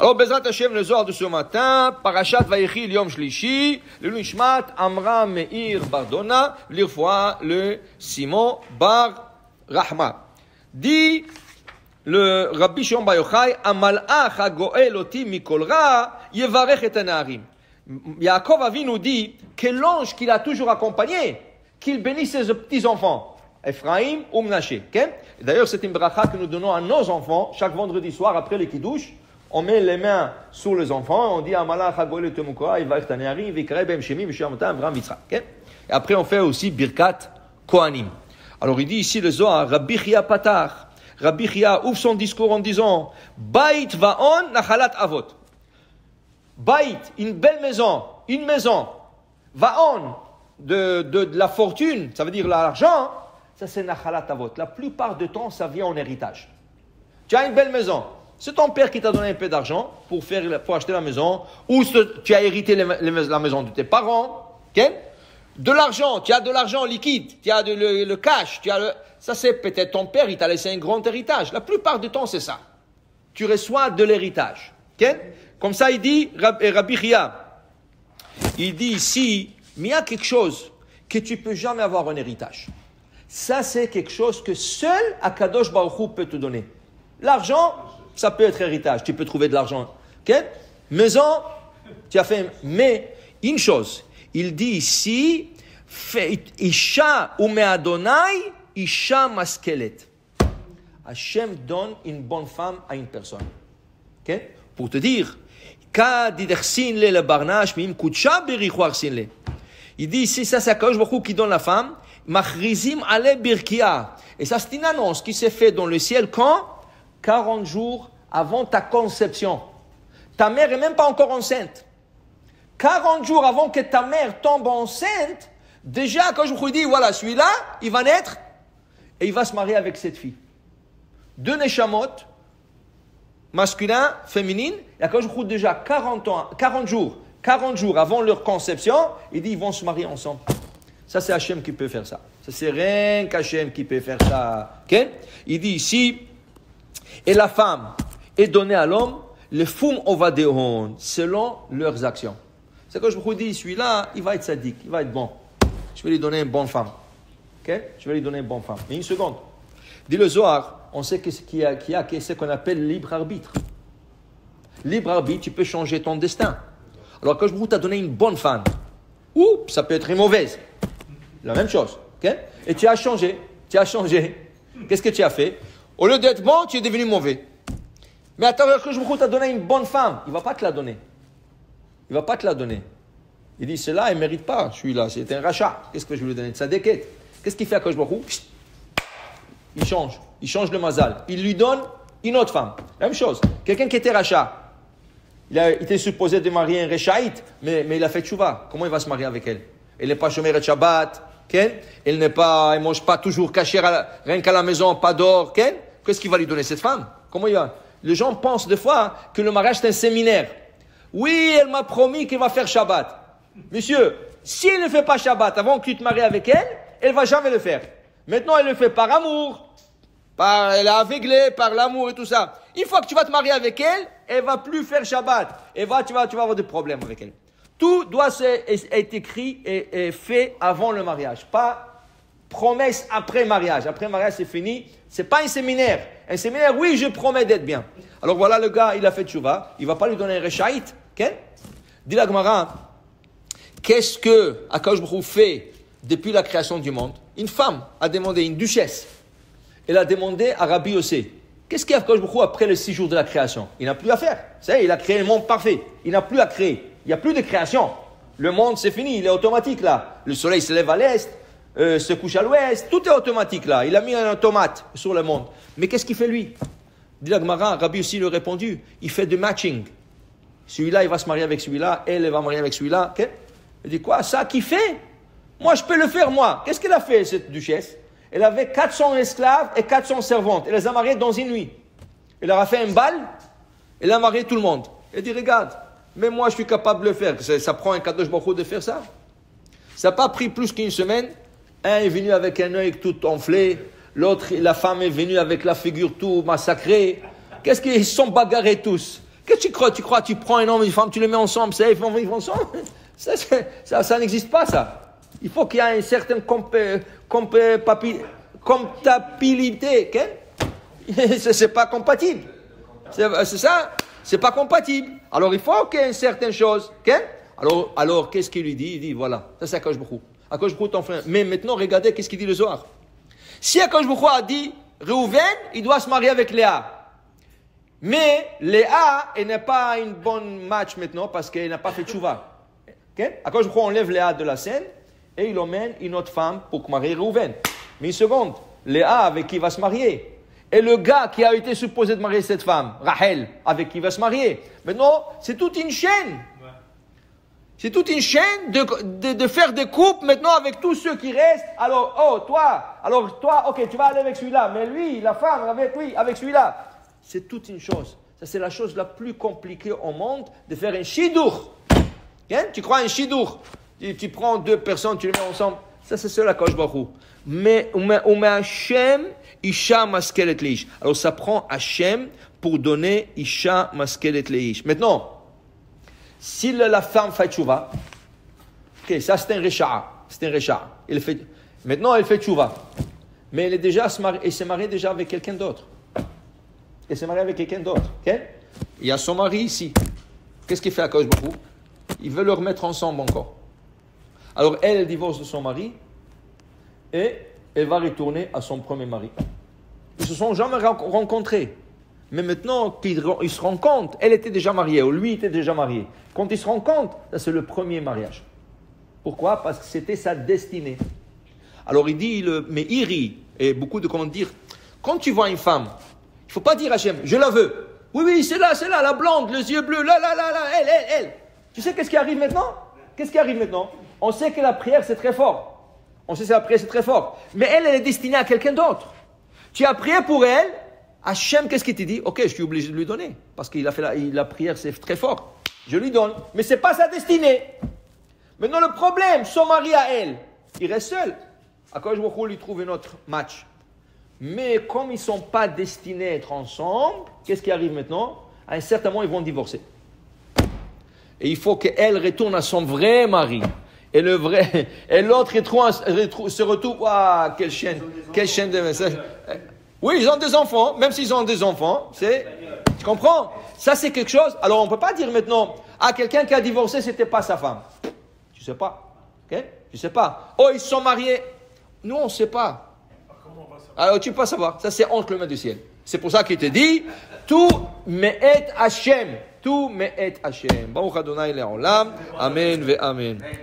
Alors, Bezrat Hashem, le Zohar de ce matin, Parashat Vayechi, Yom Shlishi, le Nishmat, Amra Meir Bardona, l'Irfoa, le Simon Bar Rahma. Dit le Rabbi Shimon Bar Yochai, Amalach HaGoel Oti Mikol Ra, Yevarech et Anarim. Yaakov Avinu dit que l'ange qu'il a toujours accompagné, qu'il bénisse ses petits-enfants, Ephraim ou Mnaché. Okay? D'ailleurs, c'est une bracha que nous donnons à nos enfants chaque vendredi soir après le Kiddush. On met les mains sur les enfants, on dit Amalach HaGoel Oti Mikol Ra, Yevarech et Anarim, Vikareh Bem Shemi, Vishamotam, Avram, Yitzhak. Et après, on fait aussi Birkat Kohanim. Alors, il dit ici le Zohar, Rabbi Chia Patar. Rabbi Chia ouvre son discours en disant Bait Vaon Nachalat Avot. Bait, une belle maison, une maison. Vaon, de la fortune, ça veut dire l'argent, ça c'est Nachalat Avot. La plupart du temps, ça vient en héritage. Tu as une belle maison. C'est ton père qui t'a donné un peu d'argent pour acheter la maison, ou tu as hérité la maison de tes parents. Okay? De l'argent, tu as de l'argent liquide, tu as le cash, ça c'est peut-être ton père, il t'a laissé un grand héritage. La plupart du temps, c'est ça. Tu reçois de l'héritage. Okay? Comme ça, il dit, Rabbi Chia, il dit ici, mais il y a quelque chose que tu peux jamais avoir en héritage. Ça, c'est quelque chose que seul Akadosh Baruch Hu peut te donner. L'argent, ça peut être héritage. Tu peux trouver de l'argent. Okay? Maison, tu as fait, mais une chose, il dit ici, Isha ou Me'adonai, Isha maskelet. Hachem donne une bonne femme à une personne. Okay? Pour te dire, il dit ici, ça c'est Akadosh Baruch Hu qui donne la femme, Machrizim ale birkia. Et ça c'est une annonce qui s'est faite dans le ciel quand 40 jours avant ta conception. Ta mère n'est même pas encore enceinte. 40 jours avant que ta mère tombe enceinte, déjà, quand je vous dis, voilà, celui-là, il va naître et il va se marier avec cette fille. 2 neshamot, masculin, féminine, et quand je vous dis déjà 40 jours avant leur conception, il dit, ils vont se marier ensemble. Ça, c'est Hachem qui peut faire ça. Ça, c'est rien qu'Hachem qui peut faire ça. Okay? Il dit ici, et la femme est donnée à l'homme, le fum ovadeon, selon leurs actions. C'est quand je vous dis, celui-là, il va être sadique, il va être bon. Je vais lui donner une bonne femme. Okay? Je vais lui donner une bonne femme. Mais une seconde. Dit le Zohar, on sait qu'il y a ce qu'on appelle libre arbitre. Libre arbitre, tu peux changer ton destin. Alors quand je vous ai donné une bonne femme, ou ça peut être une mauvaise. La même chose. Okay? Et tu as changé. Qu'est-ce que tu as fait? Au lieu d'être bon, tu es devenu mauvais. Mais attends, quand je vous ai donné une bonne femme, il ne va pas te la donner. Il ne va pas te la donner. Il dit, celle-là, elle ne mérite pas. Celui-là, c'est un rachat. Qu'est-ce que je vais lui donner de sa déquête? Qu'est-ce qu'il fait à Akadosh Baruch Hu? Il change le mazal. Il lui donne une autre femme. La même chose. Quelqu'un qui était rachat. Il était supposé de marier un rechaït, mais il a fait tchouva. Comment il va se marier avec elle? Elle n'est pas chômeur et Shabbat. Okay? Elle ne mange pas toujours caché rien qu'à la maison, pas d'or. Okay? Qu'est-ce qu'il va lui donner cette femme? Comment il va? Les gens pensent des fois que le mariage c'est un séminaire. Oui, elle m'a promis qu'elle va faire Shabbat. Monsieur, si elle ne fait pas Shabbat avant que tu te maries avec elle, elle ne va jamais le faire. Maintenant, elle le fait par amour, elle est aveuglée par l'amour et tout ça. Une fois que tu vas te marier avec elle, elle ne va plus faire Shabbat. Tu vas avoir des problèmes avec elle. Tout doit être écrit et fait avant le mariage. Pas promesse après mariage. Après mariage, c'est fini. C'est pas un séminaire. Un séminaire, oui, je promets d'être bien. Alors voilà, le gars, il a fait tchouva. Il va pas lui donner un rechaït. Okay? Dit la Gemara, qu'est-ce que Akadosh Baruch Hu fait depuis la création du monde? Une femme a demandé, une duchesse, elle a demandé à Rabbi Yossé, qu'est-ce qu'il y a Akadosh Baruch Hu après les 6 jours de la création? Il n'a plus à faire. Il a créé le monde parfait. Il n'a plus à créer. Il n'y a plus de création. Le monde, c'est fini. Il est automatique là. Le soleil se lève à l'est, se couche à l'ouest. Tout est automatique là. Il a mis un automate sur le monde. Mais qu'est-ce qu'il fait lui? Dit la Gemara, Rabbi aussi lui a répondu. Il fait du matching. Celui-là, il va se marier avec celui-là. Elle va marier avec celui-là. Okay? Il dit quoi? Ça qui fait? Moi, je peux le faire moi. Qu'est-ce qu'elle a fait cette duchesse? Elle avait 400 esclaves et 400 servantes. Elle les a mariés dans une nuit. Elle leur a fait un bal. Elle a marié tout le monde. Elle dit, regarde. Mais moi, je suis capable de le faire. Ça prend un Kadosh Baruch Hu de faire ça. Ça n'a pas pris plus qu'une semaine. Un est venu avec un œil tout enflé. L'autre, la femme est venue avec la figure tout massacrée. Qu'est-ce qu'ils se sont bagarrés tous? Qu'est-ce que tu crois? Tu prends un homme et une femme, tu les mets ensemble, ils vont vivre ensemble? Ça n'existe pas, ça. Il faut qu'il y ait une certaine comptabilité. C'est pas compatible. C'est ça? C'est pas compatible. Alors il faut qu'il y ait une certaine chose. Alors qu'est-ce qu'il lui dit? Il dit voilà, ça c'est Akadosh Baruch Hu. Akadosh Baruch Hu ton frère. Mais maintenant, regardez qu'est-ce qu'il dit le Zohar. Si Akadosh Baruch Hu a dit Reuven, il doit se marier avec Léa. Mais Léa, elle n'est pas une bonne match maintenant parce qu'elle n'a pas fait tchouva. Akadosh Baruch Hu enlève Léa de la scène et il emmène une autre femme pour marier Reuven. Mais une seconde, Léa avec qui il va se marier? Et le gars qui a été supposé de marier cette femme, Rachel, avec qui il va se marier. Maintenant, c'est toute une chaîne. C'est toute une chaîne de faire des couples maintenant avec tous ceux qui restent. Alors, toi, ok, tu vas aller avec celui-là, mais lui, la femme, avec celui-là. C'est toute une chose. Ça, c'est la chose la plus compliquée au monde, de faire un shidour. Tu crois un shidour? Tu prends deux personnes, tu les mets ensemble. Ça, c'est cela, Akadosh Baruch Hu. Mais on met Hashem, Isha maskelet leish. Alors, ça prend Hashem pour donner Isha maskelet leish. Maintenant, si la femme fait tchouva, ok, ça c'est un recha. Maintenant, elle fait tchouva. Mais elle s'est mariée déjà avec quelqu'un d'autre. Il y a son mari ici. Qu'est-ce qu'il fait à Akadosh Baruch Hu? Il veut le remettre ensemble encore. Alors, elle divorce de son mari et elle va retourner à son premier mari. Ils se sont jamais rencontrés. Mais maintenant qu'ils se rencontrent, elle était déjà mariée, ou lui était déjà marié. Quand ils se rencontrent, ça c'est le premier mariage. Pourquoi? Parce que c'était sa destinée. Alors il dit, mais il rit, et beaucoup de comment dire, quand tu vois une femme, il ne faut pas dire à Hachem, je la veux. Oui, c'est là, la blonde, les yeux bleus, là, elle. Tu sais qu'est-ce qui arrive maintenant? On sait que la prière c'est très fort. Mais elle est destinée à quelqu'un d'autre. Tu as prié pour elle, Hachem, qu'est-ce qu'il te dit? Ok, je suis obligé de lui donner. Parce qu'il a fait la prière, c'est très fort. Je lui donne. Mais ce n'est pas sa destinée. Maintenant, le problème, son mari à elle, il reste seul. Akadosh Baruch Hu lui trouve un autre match. Mais comme ils ne sont pas destinés à être ensemble, qu'est-ce qui arrive maintenant? À un certain moment, ils vont divorcer. Et il faut qu'elle retourne à son vrai mari. Et l'autre se retrouve. Ah, quelle chaîne de. Oui, ils ont des enfants, même s'ils ont des enfants, tu comprends? Ça, c'est quelque chose. Alors, on ne peut pas dire maintenant, quelqu'un qui a divorcé, ce n'était pas sa femme. Tu ne sais pas. Okay? Tu ne sais pas. Oh, ils se sont mariés. Nous, on ne sait pas. Alors, tu ne peux pas savoir. Ça, c'est entre le main du ciel. C'est pour ça qu'il te dit, tout me'et Hashem. Baruch Adonai le'olam. Amen ve amen.